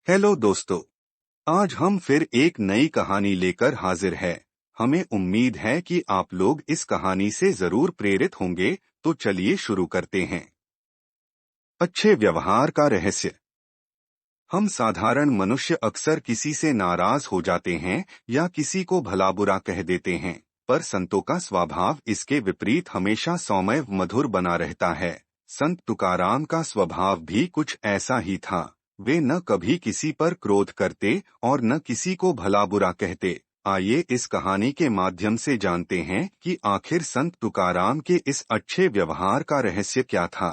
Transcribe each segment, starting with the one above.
Hello दोस्तों। आज हम फिर एक नई कहानी लेकर हाजिर है। हमें उम्मीद है कि आप लोग इस कहानी से जरूर प्रेरित होंगे। तो चलिए शुरू करते हैं। अच्छे व्यवहार का रहस्य। हम साधारण मनुष्य अक्सर किसी से नाराज हो जाते हैं या किसी को भला बुरा कह देते हैं, पर संतों का स्वभाव इसके विपरीत हमेशा सौम्य मधुर बना रहता है। संत तुकाराम का स्वभाव भी कुछ ऐसा ही था। वे न कभी किसी पर क्रोध करते और न किसी को भला बुरा कहते। आइए इस कहानी के माध्यम से जानते हैं कि आखिर संत तुकाराम के इस अच्छे व्यवहार का रहस्य क्या था।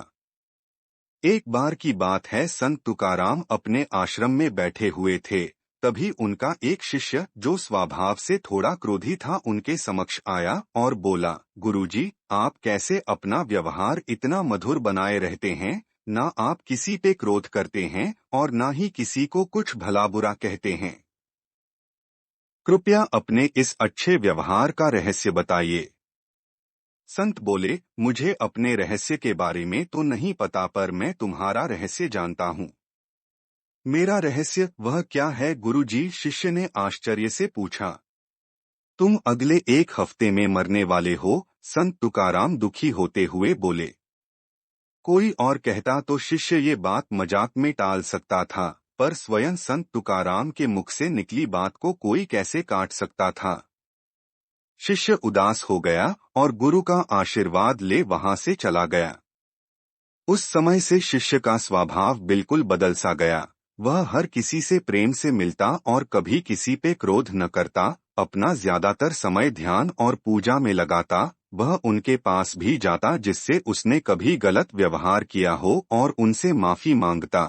एक बार की बात है, संत तुकाराम अपने आश्रम में बैठे हुए थे। तभी उनका एक शिष्य, जो स्वभाव से थोड़ा क्रोधी था, उनके समक्ष आया और बोला, गुरुजी, आप कैसे अपना व्यवहार इतना मधुर बनाए रहते हैं। ना आप किसी पे क्रोध करते हैं और ना ही किसी को कुछ भला बुरा कहते हैं। कृपया अपने इस अच्छे व्यवहार का रहस्य बताइए। संत बोले, मुझे अपने रहस्य के बारे में तो नहीं पता, पर मैं तुम्हारा रहस्य जानता हूँ। मेरा रहस्य वह क्या है गुरुजी? शिष्य ने आश्चर्य से पूछा। तुम अगले एक हफ्ते में मरने वाले हो, संत तुकाराम दुखी होते हुए बोले। कोई और कहता तो शिष्य ये बात मजाक में टाल सकता था, पर स्वयं संत तुकाराम के मुख से निकली बात को कोई कैसे काट सकता था। शिष्य उदास हो गया और गुरु का आशीर्वाद ले वहां से चला गया। उस समय से शिष्य का स्वभाव बिल्कुल बदल सा गया। वह हर किसी से प्रेम से मिलता और कभी किसी पे क्रोध न करता। अपना ज्यादातर समय ध्यान और पूजा में लगाता। वह उनके पास भी जाता जिससे उसने कभी गलत व्यवहार किया हो और उनसे माफी मांगता।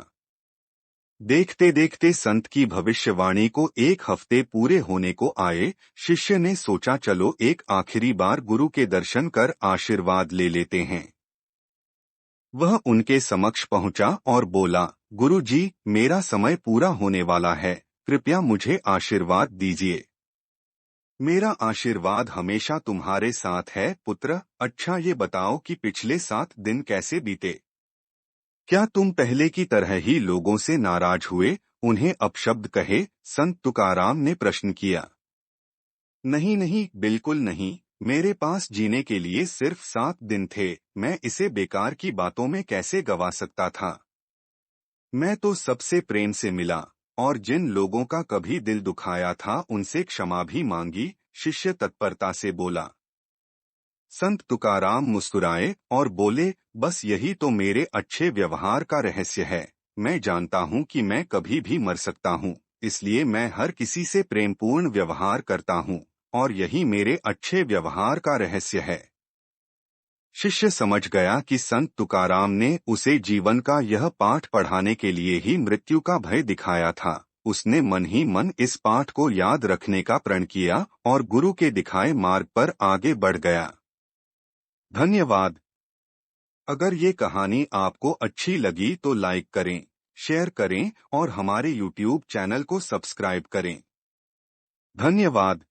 देखते देखते संत की भविष्यवाणी को एक हफ्ते पूरे होने को आए। शिष्य ने सोचा, चलो एक आखिरी बार गुरु के दर्शन कर आशीर्वाद ले लेते हैं। वह उनके समक्ष पहुंचा और बोला, गुरु जी, मेरा समय पूरा होने वाला है, कृपया मुझे आशीर्वाद दीजिए। मेरा आशीर्वाद हमेशा तुम्हारे साथ है पुत्र। अच्छा ये बताओ कि पिछले 7 दिन कैसे बीते। क्या तुम पहले की तरह ही लोगों से नाराज हुए, उन्हें अपशब्द कहे? संत तुकाराम ने प्रश्न किया। नहीं नहीं, बिल्कुल नहीं। मेरे पास जीने के लिए सिर्फ 7 दिन थे। मैं इसे बेकार की बातों में कैसे गवा सकता था। मैं तो सबसे प्रेम से मिला और जिन लोगों का कभी दिल दुखाया था उनसे क्षमा भी मांगी। शिष्य तत्परता से बोला। संत तुकाराम मुस्कुराए और बोले, बस यही तो मेरे अच्छे व्यवहार का रहस्य है। मैं जानता हूँ कि मैं कभी भी मर सकता हूँ, इसलिए मैं हर किसी से प्रेमपूर्ण व्यवहार करता हूँ, और यही मेरे अच्छे व्यवहार का रहस्य है। शिष्य समझ गया कि संत तुकाराम ने उसे जीवन का यह पाठ पढ़ाने के लिए ही मृत्यु का भय दिखाया था। उसने मन ही मन इस पाठ को याद रखने का प्रण किया और गुरु के दिखाए मार्ग पर आगे बढ़ गया। धन्यवाद। अगर ये कहानी आपको अच्छी लगी तो लाइक करें, शेयर करें और हमारे YouTube चैनल को सब्सक्राइब करें। धन्यवाद।